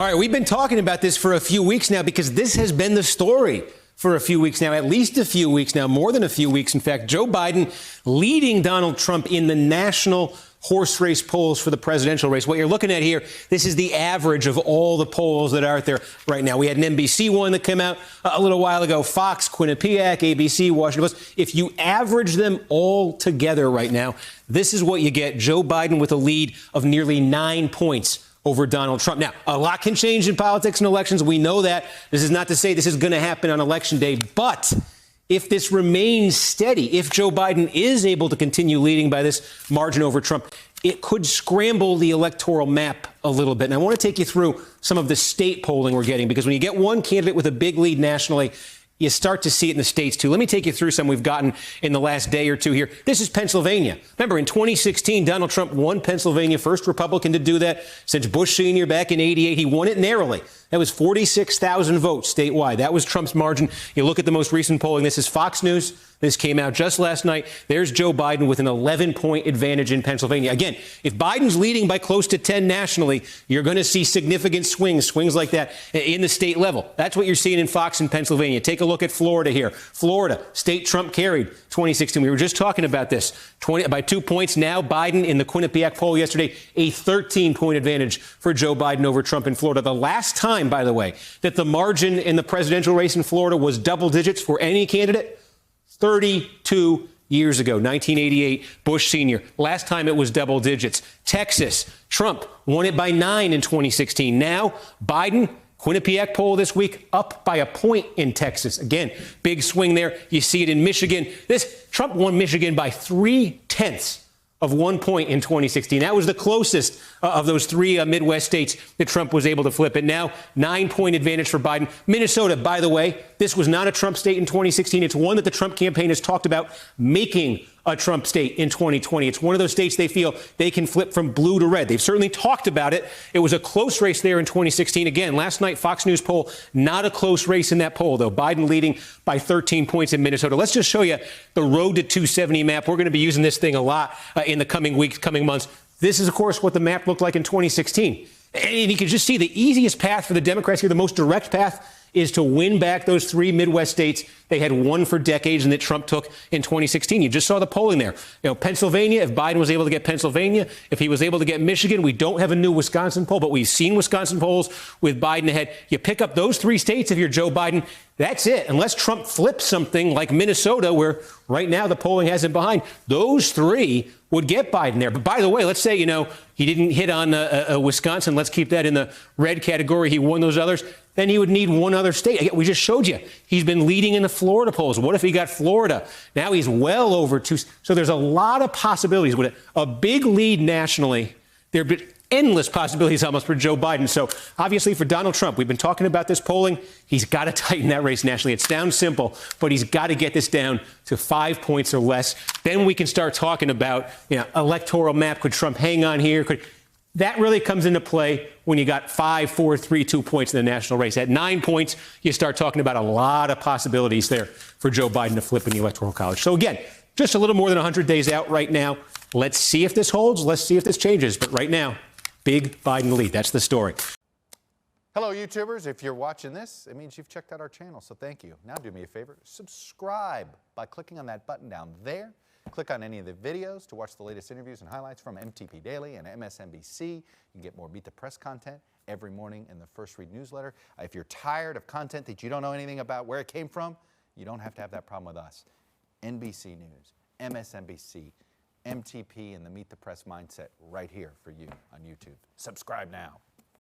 All right, we've been talking about this for a few weeks now because this has been the story for a few weeks now, at least a few weeks now, more than a few weeks. In fact, Joe Biden leading Donald Trump in the national horse race polls for the presidential race. What you're looking at here, this is the average of all the polls that are out there right now. We had an NBC one that came out a little while ago, Fox, Quinnipiac, ABC, Washington Post. If you average them all together right now, this is what you get. Joe Biden with a lead of nearly 9 points over Donald Trump. Now, a lot can change in politics and elections. We know that. This is not to say this is going to happen on Election Day. But if this remains steady, if Joe Biden is able to continue leading by this margin over Trump, it could scramble the electoral map a little bit. And I want to take you through some of the state polling we're getting, because when you get one candidate with a big lead nationally, you start to see it in the states, too. Let me take you through some we've gotten in the last day or two here. This is Pennsylvania. Remember, in 2016, Donald Trump won Pennsylvania, first Republican to do that since Bush Sr. back in '88. He won it narrowly. That was 46,000 votes statewide. That was Trump's margin. You look at the most recent polling. This is Fox News. This came out just last night. There's Joe Biden with an 11-point advantage in Pennsylvania. Again, if Biden's leading by close to 10 nationally, you're going to see significant swings like that in the state level. That's what you're seeing in Fox in Pennsylvania. Take a look at Florida here. Florida, state Trump carried 2016. We were just talking about this. By 2 points now, Biden in the Quinnipiac poll yesterday, a 13-point advantage for Joe Biden over Trump in Florida. The last time, by the way, that the margin in the presidential race in Florida was double digits for any candidate, 32 years ago, 1988, Bush Sr. Last time it was double digits. Texas, Trump won it by 9 in 2016. Now, Biden, Quinnipiac poll this week, up by a point in Texas. Again, big swing there. You see it in Michigan. Trump won Michigan by 0.3 of 1 point in 2016. That was the closest of those three Midwest states that Trump was able to flip it. Now, 9-point advantage for Biden. Minnesota, by the way, this was not a Trump state in 2016. It's one that the Trump campaign has talked about making a Trump state in 2020. It's one of those states they feel they can flip from blue to red. They've certainly talked about it. It was a close race there in 2016. Again, last night, Fox News poll, not a close race in that poll, though. Biden leading by 13 points in Minnesota. Let's just show you the road to 270 map. We're going to be using this thing a lot in the coming weeks, coming months. This is, of course, what the map looked like in 2016. And you can just see the easiest path for the Democrats here, the most direct path, is to win back those three Midwest states they had won for decades and that Trump took in 2016. You just saw the polling there. Pennsylvania, if Biden was able to get Pennsylvania, if he was able to get Michigan, we don't have a new Wisconsin poll, but we've seen Wisconsin polls with Biden ahead. You pick up those three states if you're Joe Biden, that's it. Unless Trump flips something like Minnesota, where right now the polling has him behind, those three would get Biden there. But by the way, let's say, he didn't hit on Wisconsin. Let's keep that in the red category. He won those others. Then he would need one other state. We just showed you. He's been leading in the Florida polls. What if he got Florida? Now he's well over 2. So there's a lot of possibilities with it. A big lead nationally. There are endless possibilities almost for Joe Biden. So obviously for Donald Trump, we've been talking about this polling. He's got to tighten that race nationally. It sounds simple, but he's got to get this down to 5 points or less. Then we can start talking about, electoral map. Could Trump hang on here? That really comes into play when you got 5, 4, 3, 2 points in the national race. At 9 points, you start talking about a lot of possibilities there for Joe Biden to flip in the Electoral College. So again, just a little more than 100 days out right now. Let's see if this holds. Let's see if this changes. But right now, big Biden lead. That's the story. Hello, YouTubers. If you're watching this, it means you've checked out our channel, so thank you. Now do me a favor. Subscribe by clicking on that button down there. Click on any of the videos to watch the latest interviews and highlights from MTP Daily and MSNBC. You can get more Meet the Press content every morning in the First Read newsletter. If you're tired of content that you don't know anything about where it came from, you don't have to have that problem with us. NBC News, MSNBC, MTP, and the Meet the Press mindset right here for you on YouTube. Subscribe now.